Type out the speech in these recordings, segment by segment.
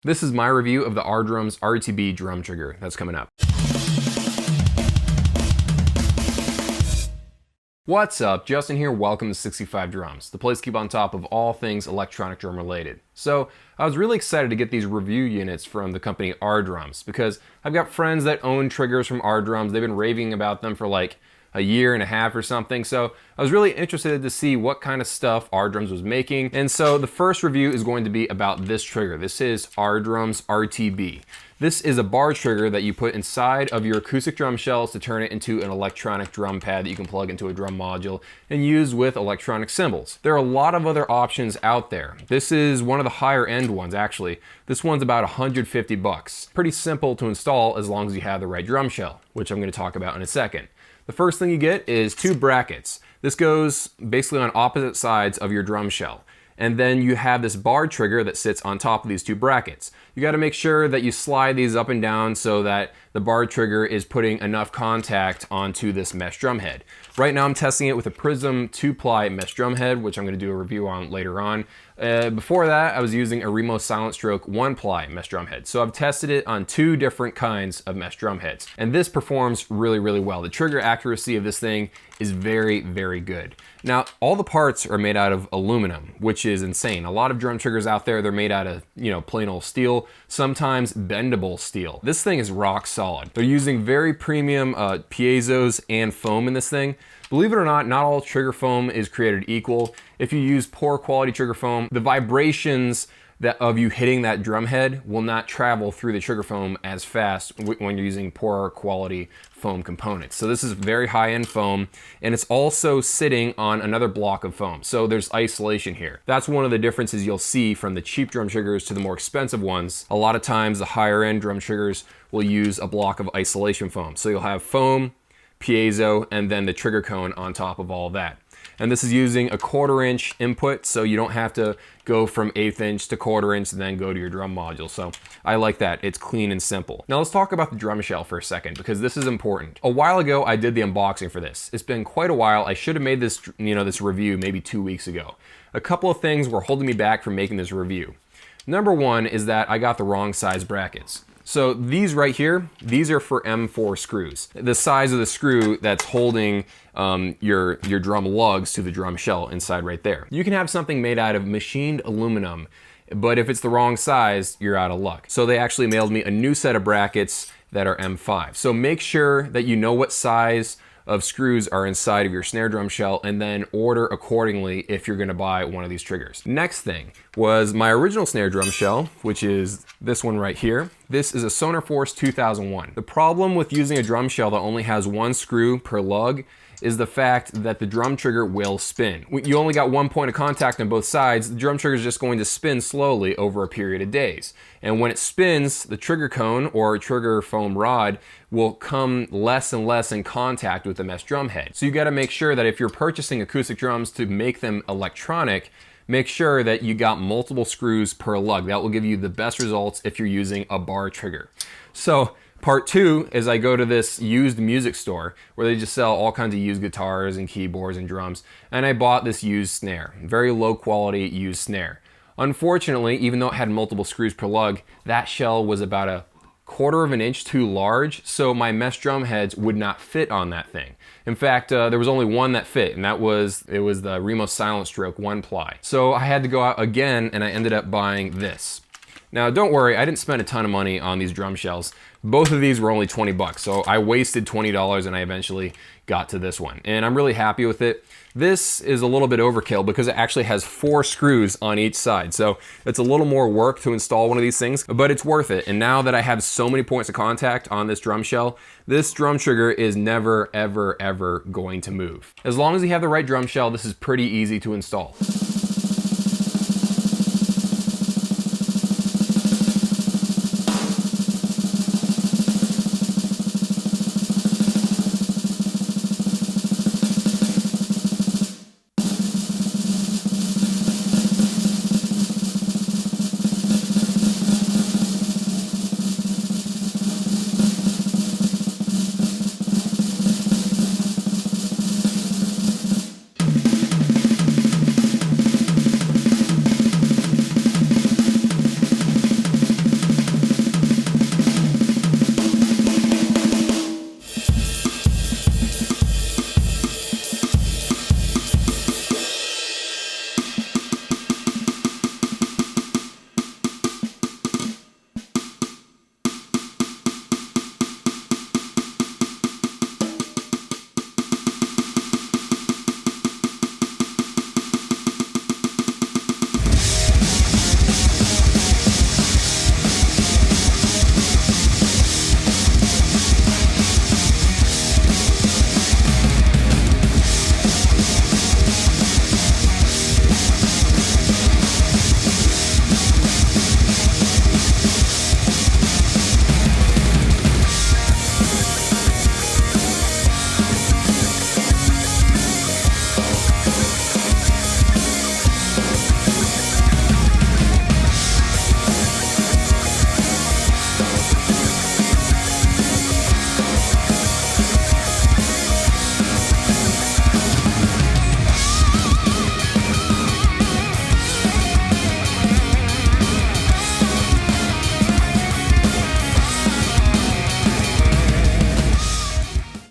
This is my review of the Edrum's RTB drum trigger that's coming up. What's up? Justin here, welcome to 65 Drums, the place to keep on top of all things electronic drum related. So I was really excited to get these review units from the company Edrum because I've got friends that own triggers from Edrum. They've been raving about them for like a year and a half or something. So I was really interested to see what kind of stuff Edrum was making. And so the first review is going to be about this trigger. This is Edrum's RTB. This is a bar trigger that you put inside of your acoustic drum shells to turn it into an electronic drum pad that you can plug into a drum module and use with electronic cymbals. There are a lot of other options out there. This is one of the higher end ones actually. This one's about 150 bucks. Pretty simple to install as long as you have the right drum shell, which I'm going to talk about in a second. The first thing you get is two brackets. This goes basically on opposite sides of your drum shell. And then you have this bar trigger that sits on top of these two brackets. You got to make sure that you slide these up and down so that the bar trigger is putting enough contact onto this mesh drum head. Right now I'm testing it with a Prism 2-ply mesh drum head, which I'm going to do a review on later on. Before that, I was using a Remo Silent Stroke 1-ply mesh drum head. So I've tested it on two different kinds of mesh drum heads. And this performs really, really well. The trigger accuracy of this thing is very, very good. Now, all the parts are made out of aluminum, which is insane. A lot of drum triggers out there, they're made out of, plain old steel, sometimes bendable steel. This thing is rock solid. They're using very premium piezos and foam in this thing. Believe it or not all trigger foam is created equal. If you use poor quality trigger foam, the vibrations of you hitting that drum head will not travel through the trigger foam as fast when you're using poorer quality foam components. So this is very high-end foam, and it's also sitting on another block of foam. So there's isolation here. That's one of the differences you'll see from the cheap drum triggers to the more expensive ones. A lot of times the higher-end drum triggers will use a block of isolation foam. So you'll have foam, piezo, and then the trigger cone on top of all that. And this is using a 1/4 inch input, so you don't have to go from 1/8 inch to 1/4 inch and then go to your drum module. So I like that. It's clean and simple. Now let's talk about the drum shell for a second, because this is important. A while ago, I did the unboxing for this. It's been quite a while. I should have made this, this review maybe 2 weeks ago. A couple of things were holding me back from making this review. Number one is that I got the wrong size brackets. So these right here, these are for M4 screws. The size of the screw that's holding your drum lugs to the drum shell inside right there. You can have something made out of machined aluminum, but if it's the wrong size, you're out of luck. So they actually mailed me a new set of brackets that are M5. So make sure that you know what size of screws are inside of your snare drum shell, and then order accordingly if you're gonna buy one of these triggers. Next thing was my original snare drum shell, which is this one right here. This is a Sonar Force 2001. The problem with using a drum shell that only has one screw per lug is the fact that the drum trigger will spin. You only got one point of contact on both sides, the drum trigger is just going to spin slowly over a period of days. And when it spins, the trigger cone or trigger foam rod will come less and less in contact with the mesh drum head. So you gotta make sure that if you're purchasing acoustic drums to make them electronic, make sure that you got multiple screws per lug. That will give you the best results if you're using a bar trigger. So part two is I go to this used music store where they just sell all kinds of used guitars and keyboards and drums, and I bought this used snare, very low quality used snare. Unfortunately, even though it had multiple screws per lug, that shell was about a 1/4 inch too large, so my mesh drum heads would not fit on that thing. In fact, there was only one that fit, and it was the Remo Silent Stroke 1-ply. So I had to go out again, and I ended up buying this. Now, don't worry, I didn't spend a ton of money on these drum shells. Both of these were only 20 bucks, so I wasted $20 and I eventually got to this one. And I'm really happy with it. This is a little bit overkill because it actually has 4 screws on each side. So it's a little more work to install one of these things, but it's worth it. And now that I have so many points of contact on this drum shell, this drum trigger is never, ever, ever going to move. As long as you have the right drum shell, this is pretty easy to install.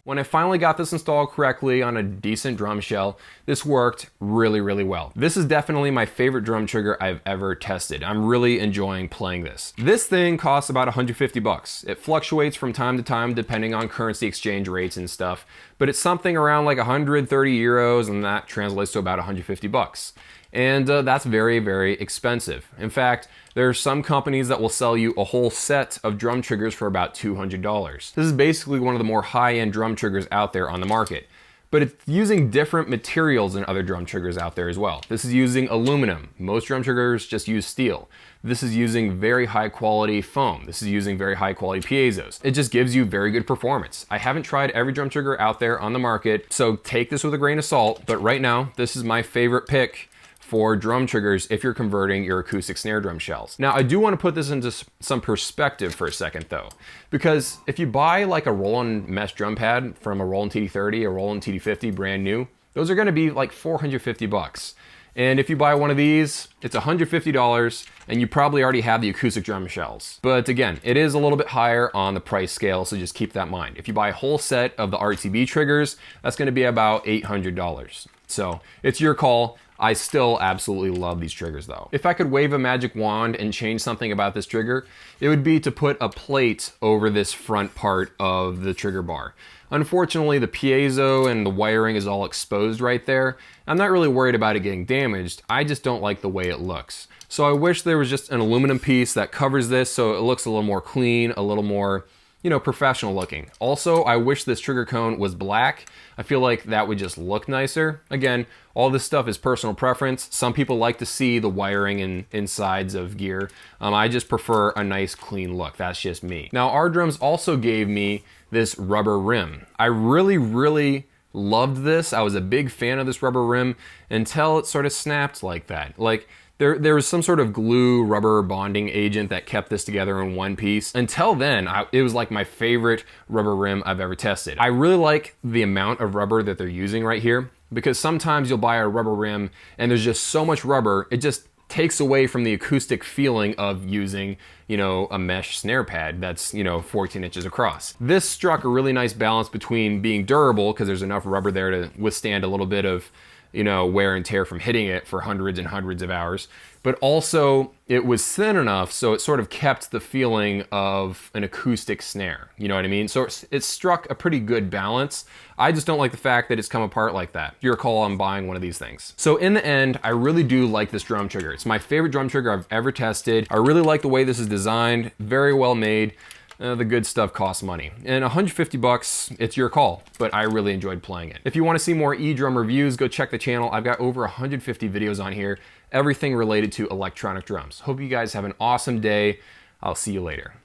When I finally got this installed correctly on a decent drum shell, this worked really, really well. This is definitely my favorite drum trigger I've ever tested. I'm really enjoying playing this. This thing costs about 150 bucks. It fluctuates from time to time depending on currency exchange rates and stuff, but it's something around like 130 euros, and that translates to about 150 bucks. And that's very, very expensive. In fact, there are some companies that will sell you a whole set of drum triggers for about $200. This is basically one of the more high-end drum triggers out there on the market. But it's using different materials than other drum triggers out there as well. This is using aluminum. Most drum triggers just use steel. This is using very high quality foam. This is using very high quality piezos. It just gives you very good performance. I haven't tried every drum trigger out there on the market, so take this with a grain of salt, but right now, this is my favorite pick for drum triggers if you're converting your acoustic snare drum shells. Now, I do want to put this into some perspective for a second though, because if you buy like a Roland mesh drum pad from a Roland TD30 or Roland TD50 brand new, those are going to be like 450 bucks. And if you buy one of these, it's $150 and you probably already have the acoustic drum shells. But again, it is a little bit higher on the price scale, so just keep that in mind. If you buy a whole set of the RTB triggers, that's going to be about $800. So it's your call. I still absolutely love these triggers though. If I could wave a magic wand and change something about this trigger, it would be to put a plate over this front part of the trigger bar. Unfortunately, the piezo and the wiring is all exposed right there. I'm not really worried about it getting damaged. I just don't like the way it looks. So I wish there was just an aluminum piece that covers this so it looks a little more clean, a little more, you know, professional looking. Also, I wish this trigger cone was black. I feel like that would just look nicer. Again, all this stuff is personal preference. Some people like to see the wiring and insides of gear. I just prefer a nice clean look. That's just me. Now, Ardrums also gave me this rubber rim. I really, really loved this. I was a big fan of this rubber rim until it sort of snapped like that. Like, there was some sort of glue rubber bonding agent that kept this together in one piece. Until then, it was like my favorite rubber rim I've ever tested. I really like the amount of rubber that they're using right here, because sometimes you'll buy a rubber rim and there's just so much rubber, it just takes away from the acoustic feeling of using, you know, a mesh snare pad that's, you know, 14 inches across. This struck a really nice balance between being durable, because there's enough rubber there to withstand a little bit of, you know, wear and tear from hitting it for hundreds and hundreds of hours, but also it was thin enough so it sort of kept the feeling of an acoustic snare. You know what I mean? So it struck a pretty good balance. I just don't like the fact that it's come apart like that. Your call on buying one of these things. So in the end, I really do like this drum trigger. It's my favorite drum trigger I've ever tested. I really like the way this is designed, very well made. The good stuff costs money. And 150 bucks, it's your call, but I really enjoyed playing it. If you want to see more eDrum reviews, go check the channel. I've got over 150 videos on here, everything related to electronic drums. Hope you guys have an awesome day. I'll see you later.